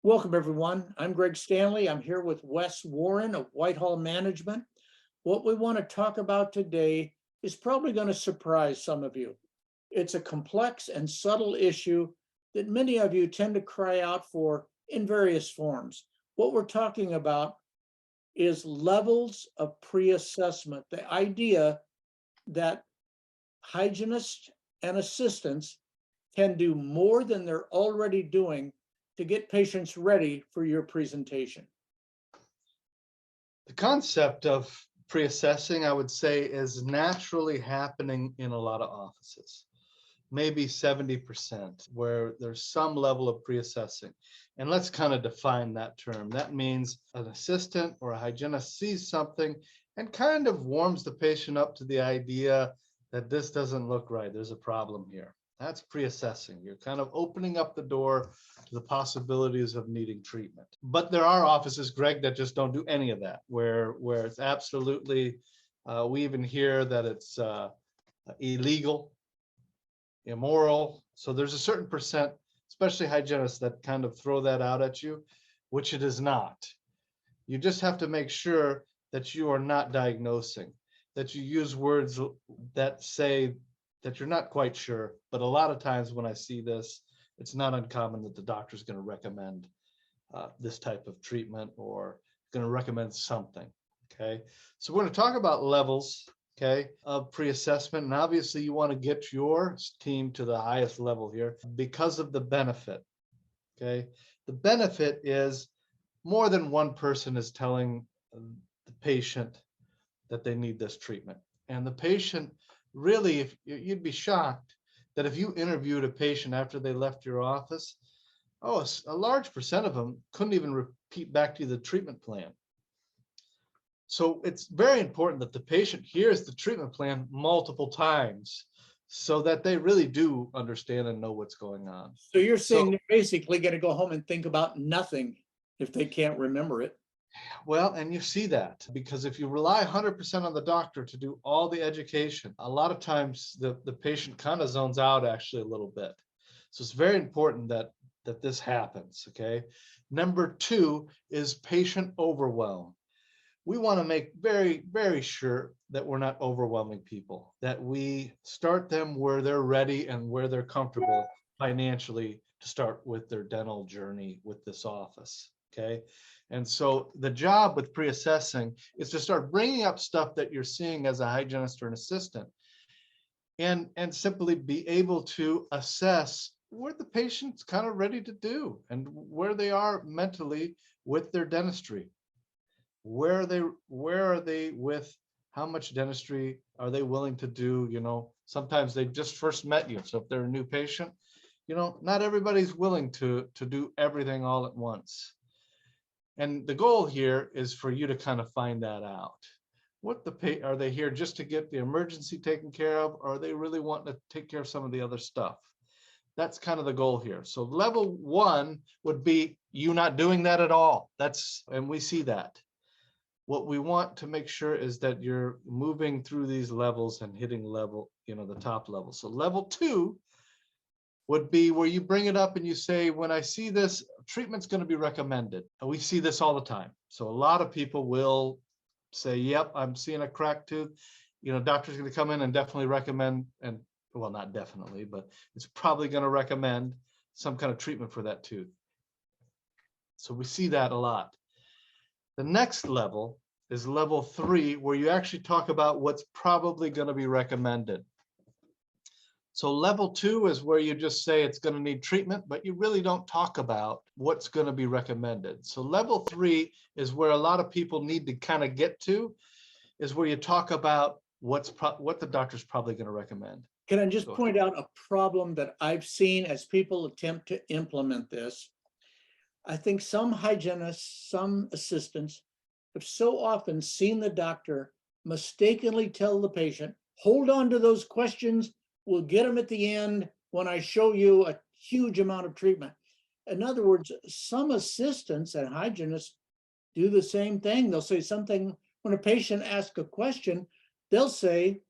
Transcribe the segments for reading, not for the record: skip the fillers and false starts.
Welcome, everyone. I'm Greg Stanley. I'm here with Wes Warren of Whitehall Management. What we want to talk about today is probably going to surprise some of you. It's a complex and subtle issue that many of you tend to cry out for in various forms. What we're talking about is levels of pre-assessment, the idea that hygienists and assistants can do more than they're already doing to get patients ready for your presentation. The concept of pre-assessing, I would say, is naturally happening in a lot of offices, maybe 70%, where there's some level of pre-assessing. And let's kind of define that term. That means an assistant or a hygienist sees something and kind of warms the patient up to the idea that this doesn't look right. There's a problem here. That's pre-assessing. You're kind of opening up the door to the possibilities of needing treatment. But there are offices, Greg, that just don't do any of that, where it's absolutely, we even hear that it's illegal, immoral. So there's a certain percent, especially hygienists, that kind of throw that out at you, which it is not. You just have to make sure that you are not diagnosing, that you use words that say that you're not quite sure. But a lot of times when I see this, it's not uncommon that the doctor is going to recommend this type of treatment or going to recommend something. Okay, so we're going to talk about levels, okay, of pre-assessment. And obviously you want to get your team to the highest level here because of the benefit. Okay, the benefit is more than one person is telling the patient that they need this treatment. And the patient really, if you'd be shocked that if you interviewed a patient after they left your office, a large percent of them couldn't even repeat back to you the treatment plan. So it's very important that the patient hears the treatment plan multiple times so that they really do understand and know what's going on. So you're saying they're basically going to go home and think about nothing if they can't remember it. Well, and you see that because if you rely 100% on the doctor to do all the education, a lot of times the patient kind of zones out actually a little bit. So it's very important that this happens, okay? Number two is patient overwhelm. We want to make very, very sure that we're not overwhelming people, that we start them where they're ready and where they're comfortable financially to start with their dental journey with this office, okay? And so the job with pre-assessing is to start bringing up stuff that you're seeing as a hygienist or an assistant and simply be able to assess what the patient's kind of ready to do and where they are mentally with their dentistry. Where are they with how much dentistry are they willing to do? You know, sometimes they just first met you. So if they're a new patient, you know, not everybody's willing to do everything all at once. And the goal here is for you to kind of find that out. Are they here just to get the emergency taken care of? Or are they really wanting to take care of some of the other stuff? That's kind of the goal here. So level one would be you not doing that at all. And we see that. What we want to make sure is that you're moving through these levels and hitting level, you know, the top level. So level two would be where you bring it up and you say, when I see this, treatment's going to be recommended. And we see this all the time. So a lot of people will say, yep, I'm seeing a cracked tooth. You know, doctor's going to come in and definitely recommend, and well, not definitely, but it's probably going to recommend some kind of treatment for that tooth. So we see that a lot. The next level is level three, where you actually talk about what's probably going to be recommended. So level two is where you just say it's going to need treatment, but you really don't talk about what's going to be recommended. So level three is where a lot of people need to kind of get to, is where you talk about what the doctor's probably going to recommend. Can I just point out a problem that I've seen as people attempt to implement this? I think some hygienists, some assistants have so often seen the doctor mistakenly tell the patient, hold on to those questions, we'll get them at the end when I show you a huge amount of treatment. In other words, some assistants and hygienists do the same thing. They'll say something when a patient asks a question, they'll say,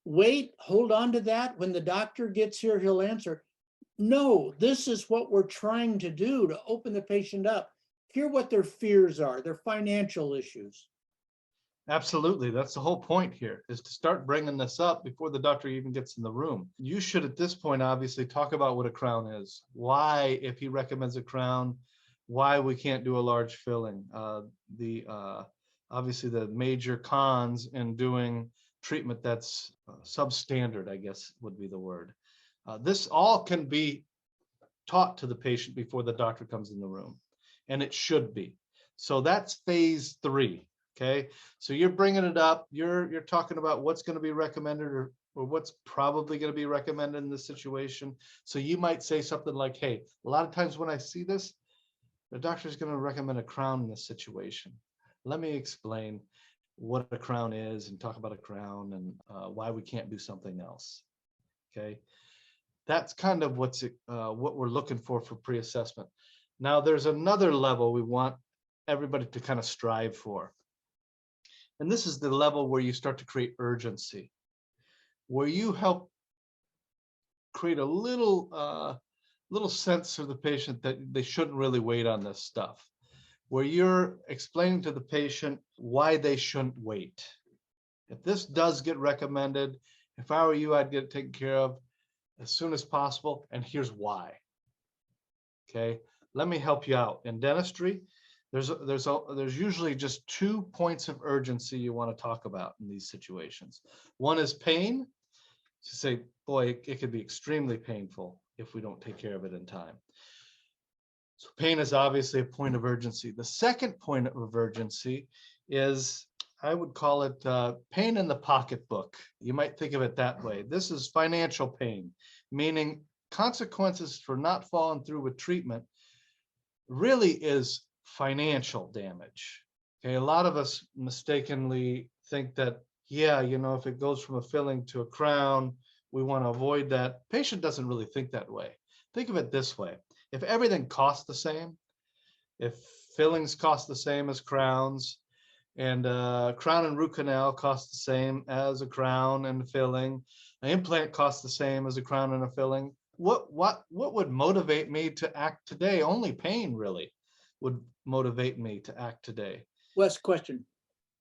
wait, hold on to that. When the doctor gets here, he'll answer. No, this is what we're trying to do to open the patient up, hear what their fears are, their financial issues. Absolutely. That's the whole point here, is to start bringing this up before the doctor even gets in the room. You should, at this point, obviously talk about what a crown is, why, if he recommends a crown, why we can't do a large filling. Obviously the major cons in doing treatment that's substandard, I guess would be the word. This all can be taught to the patient before the doctor comes in the room, and it should be. So that's phase 3. Okay, so you're bringing it up. You're talking about what's going to be recommended, or what's probably going to be recommended in this situation. So you might say something like, "Hey, a lot of times when I see this, the doctor is going to recommend a crown in this situation. Let me explain what a crown is and talk about a crown and why we can't do something else." Okay, that's kind of what we're looking for pre-assessment. Now, there's another level we want everybody to kind of strive for. And this is the level where you start to create urgency, where you help create a little sense for the patient that they shouldn't really wait on this stuff, where you're explaining to the patient why they shouldn't wait. If this does get recommended, if I were you, I'd get it taken care of as soon as possible, and here's why. Okay, let me help you out. In dentistry, there's usually just 2 points of urgency you want to talk about in these situations. One is pain. To say, boy, it could be extremely painful if we don't take care of it in time. So pain is obviously a point of urgency. The second point of urgency is, I would call it pain in the pocketbook. You might think of it that way. This is financial pain, meaning consequences for not following through with treatment really is financial damage. Okay, a lot of us mistakenly think that, yeah, if it goes from a filling to a crown, we want to avoid that. Patient doesn't really think that way. Think of it this way. If everything costs the same, if fillings cost the same as crowns, and crown and root canal cost the same as a crown and a filling, an implant costs the same as a crown and a filling, what would motivate me to act today? Only pain really would motivate me to act today. Wes, question.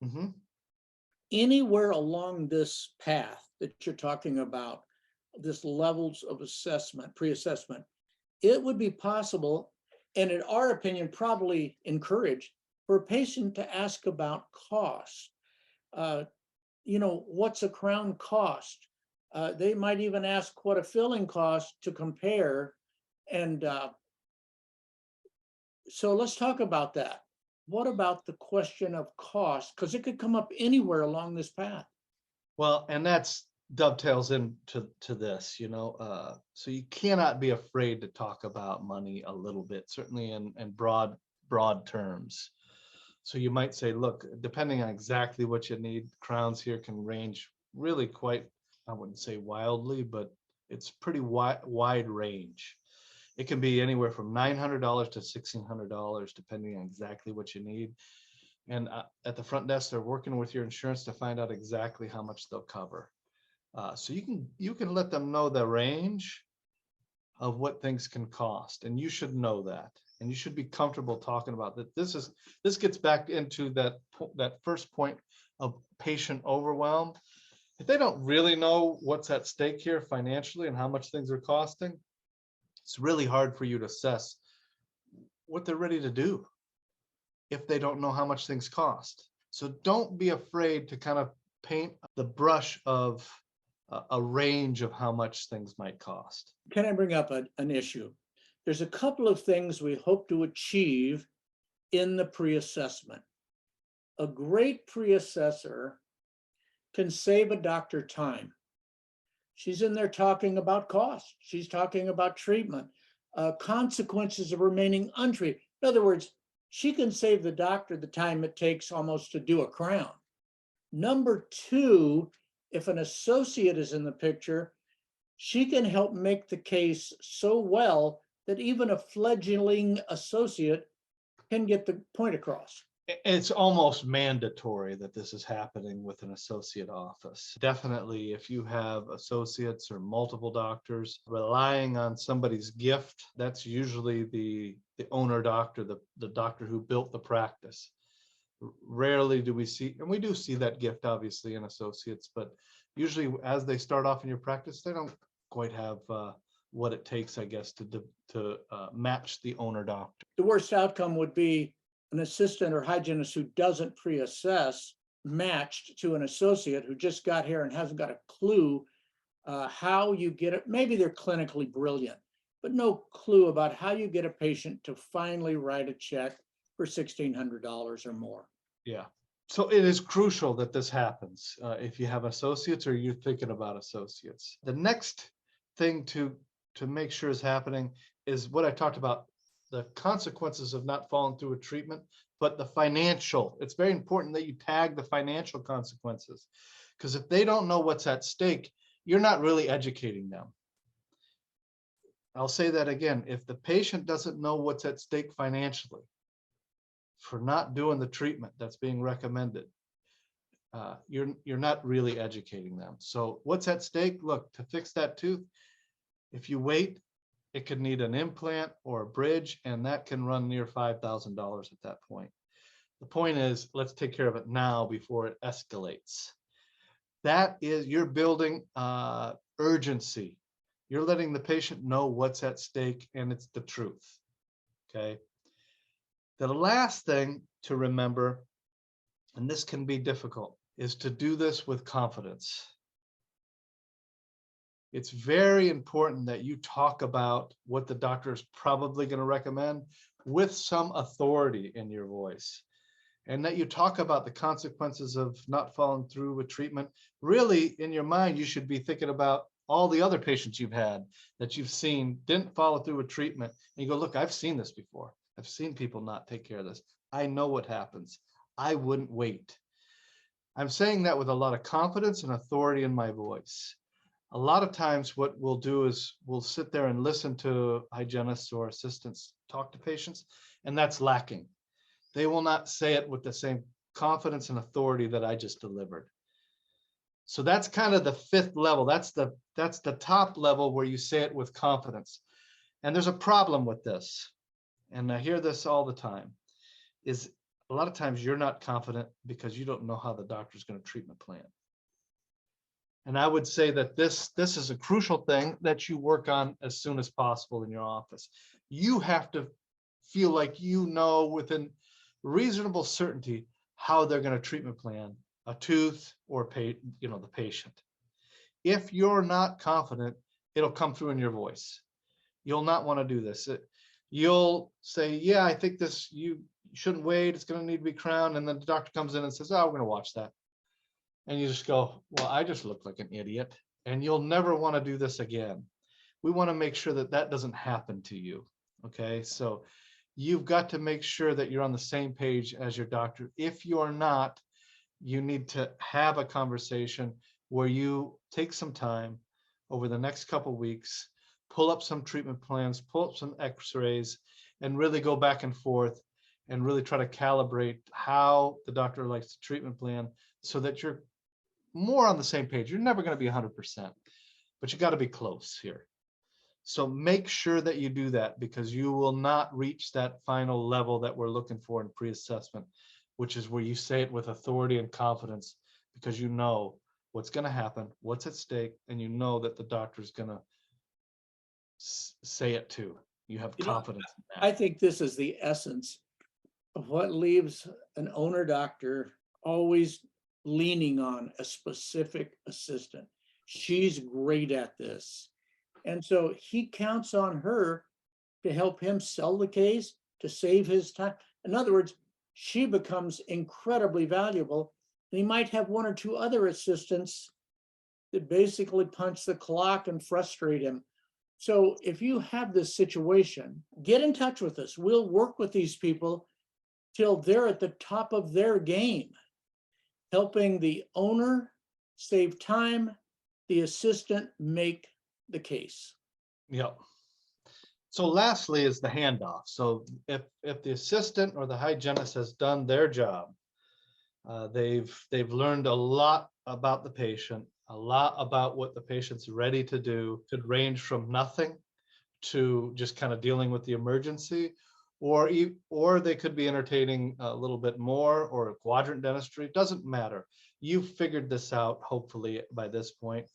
Mm-hmm. Anywhere along this path that you're talking about, this levels of assessment, pre-assessment, it would be possible, and in our opinion, probably encouraged, for a patient to ask about cost. What's a crown cost? They might even ask what a filling costs to compare. And so let's talk about that. What about the question of cost? Because it could come up anywhere along this path. Well, and that's dovetails into this, so you cannot be afraid to talk about money a little bit, certainly in broad terms. So you might say, look, depending on exactly what you need, crowns here can range really quite, I wouldn't say wildly, but it's pretty wide range. It can be anywhere from $900 to $1,600, depending on exactly what you need. And at the front desk, they're working with your insurance to find out exactly how much they'll cover. So you can let them know the range of what things can cost, and you should know that, and you should be comfortable talking about that. This gets back into that first point of patient overwhelm. If they don't really know what's at stake here financially and how much things are costing, it's really hard for you to assess what they're ready to do if they don't know how much things cost. So don't be afraid to kind of paint the brush of a range of how much things might cost. Can I bring up an issue? There's a couple of things we hope to achieve in the pre-assessment. A great pre-assessor can save a doctor time. She's in there talking about cost. She's talking about treatment, consequences of remaining untreated. In other words, she can save the doctor the time it takes almost to do a crown. Number two, if an associate is in the picture, she can help make the case so well that even a fledgling associate can get the point across. It's almost mandatory that this is happening with an associate office. Definitely, if you have associates or multiple doctors relying on somebody's gift, that's usually the owner doctor, the doctor who built the practice. Rarely do we see, and we do see that gift obviously in associates, but usually as they start off in your practice, they don't quite have what it takes, I guess, to match the owner doctor. The worst outcome would be an assistant or hygienist who doesn't pre-assess matched to an associate who just got here and hasn't got a clue how you get it. Maybe they're clinically brilliant, but no clue about how you get a patient to finally write a check for $1,600 or more. Yeah. So it is crucial that this happens if you have associates or you're thinking about associates. The next thing to make sure is happening is what I talked about, the consequences of not following through with treatment, but the financial. It's very important that you tag the financial consequences, because if they don't know what's at stake, you're not really educating them. I'll say that again. If the patient doesn't know what's at stake financially for not doing the treatment that's being recommended, you're not really educating them. So what's at stake? Look, to fix that tooth, if you wait, it could need an implant or a bridge, and that can run near $5,000 at that point. The point is, let's take care of it now before it escalates. That is, you're building urgency. You're letting the patient know what's at stake, and it's the truth. Okay. The last thing to remember, and this can be difficult, is to do this with confidence. It's very important that you talk about what the doctor is probably going to recommend with some authority in your voice, and that you talk about the consequences of not following through with treatment. Really, in your mind, you should be thinking about all the other patients you've had that you've seen didn't follow through with treatment. And you go, look, I've seen this before. I've seen people not take care of this. I know what happens. I wouldn't wait. I'm saying that with a lot of confidence and authority in my voice. A lot of times what we'll do is we'll sit there and listen to hygienists or assistants talk to patients, and that's lacking. They will not say it with the same confidence and authority that I just delivered. So that's kind of the fifth level. That's the top level where you say it with confidence. And there's a problem with this, and I hear this all the time, is a lot of times you're not confident because you don't know how the doctor's going to treatment plan. And I would say that this is a crucial thing that you work on as soon as possible in your office. You have to feel like you know within reasonable certainty how they're going to treatment plan a tooth or the patient. If you're not confident, it'll come through in your voice. You'll not want to do this. You'll say, yeah, I think this, you shouldn't wait. It's going to need to be crowned. And then the doctor comes in and says, oh, we're going to watch that. And you just go, well, I just look like an idiot. And you'll never want to do this again. We want to make sure that that doesn't happen to you. Okay. So you've got to make sure that you're on the same page as your doctor. If you're not, you need to have a conversation where you take some time over the next couple of weeks, pull up some treatment plans, pull up some x-rays, and really go back and forth and really try to calibrate how the doctor likes the treatment plan so that you're more on the same page. You're never going to be 100%, but you got to be close here. So make sure that you do that, because you will not reach that final level that we're looking for in pre-assessment, which is where you say it with authority and confidence, because you know what's going to happen, what's at stake, and you know that the doctor is going to say it too. You have confidence in that. I think this is the essence of what leaves an owner doctor always leaning on a specific assistant. She's great at this. And so he counts on her to help him sell the case, to save his time. In other words, she becomes incredibly valuable. And he might have one or two other assistants that basically punch the clock and frustrate him. So if you have this situation, get in touch with us. We'll work with these people till they're at the top of their game, helping the owner save time, the assistant make the case. Yep. So lastly is the handoff. So if the assistant or the hygienist has done their job, they've learned a lot about the patient, a lot about what the patient's ready to do. Could range from nothing to just kind of dealing with the emergency, or they could be entertaining a little bit more, or a quadrant dentistry. Doesn't matter. You've figured this out, hopefully by this point,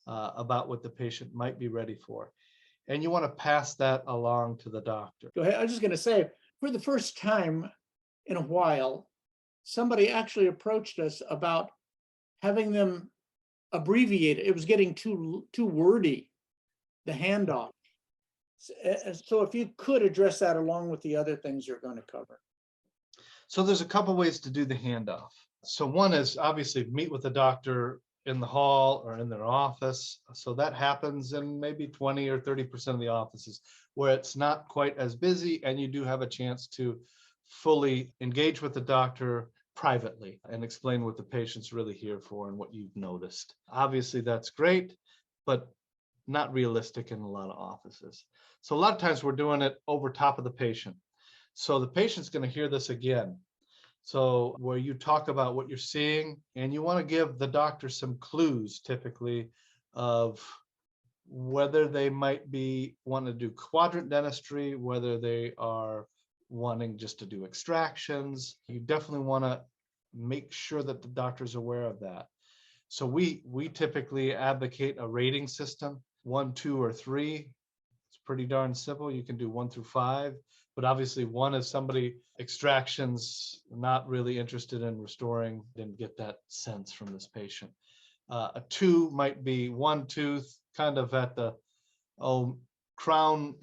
about what the patient might be ready for, and you want to pass that along to the doctor. Go ahead. I was just going to say, for the first time in a while, somebody actually approached us about having them abbreviate it. It was getting too wordy, the handoff. So if you could address that along with the other things you're going to cover. So there's a couple ways to do the handoff. So one is obviously meet with the doctor in the hall or in their office. So that happens in maybe 20 or 30% of the offices where it's not quite as busy, and you do have a chance to fully engage with the doctor privately and explain what the patient's really here for and what you've noticed. Obviously that's great, but not realistic in a lot of offices. So a lot of times we're doing it over top of the patient. So the patient's going to hear this again. So where you talk about what you're seeing, and you want to give the doctor some clues typically of whether they might be wanting to do quadrant dentistry, whether they are wanting just to do extractions. You definitely want to make sure that the doctor's aware of that. So we typically advocate a rating system, 1, 2, or 3. It's pretty darn simple. You can do 1 through 5, but obviously 1 is somebody extractions, not really interested in restoring, didn't get that sense from this patient. A 2 might be 1 tooth, kind of at the crown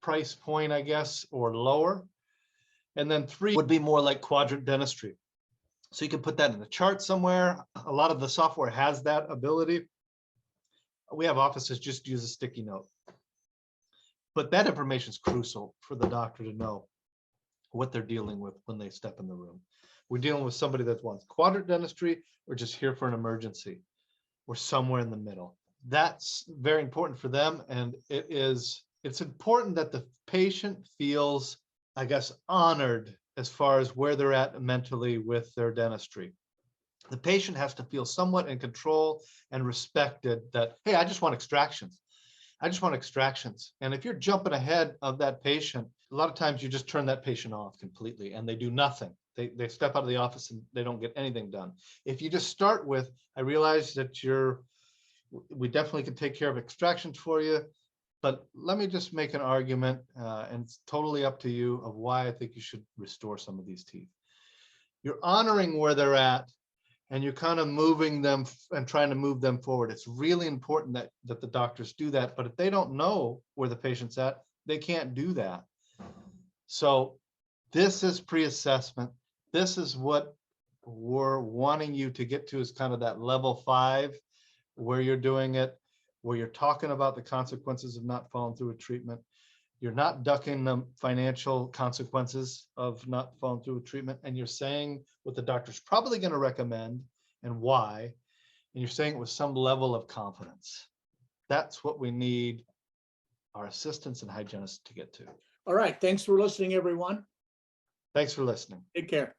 price point, I guess, or lower. And then 3 would be more like quadrant dentistry. So you can put that in the chart somewhere. A lot of the software has that ability. We have offices just use a sticky note. But that information is crucial for the doctor to know what they're dealing with when they step in the room. We're dealing with somebody that wants quadrant dentistry or just here for an emergency or somewhere in the middle. That's very important for them. And it's important that the patient feels, I guess, honored as far as where they're at mentally with their dentistry. The patient has to feel somewhat in control and respected that, hey, I just want extractions. I just want extractions. And if you're jumping ahead of that patient, a lot of times you just turn that patient off completely and they do nothing. They step out of the office and they don't get anything done. If you just start with, I realize that we definitely can take care of extractions for you, but let me just make an argument, and it's totally up to you, of why I think you should restore some of these teeth. You're honoring where they're at, and you're kind of moving them and trying to move them forward. It's really important that the doctors do that. But if they don't know where the patient's at, they can't do that. So this is pre-assessment. This is what we're wanting you to get to, is kind of that level 5, where you're doing it, where you're talking about the consequences of not following through with treatment. You're not ducking the financial consequences of not following through with treatment. And you're saying what the doctor's probably going to recommend and why. And you're saying it with some level of confidence. That's what we need our assistants and hygienists to get to. All right. Thanks for listening, everyone. Thanks for listening. Take care.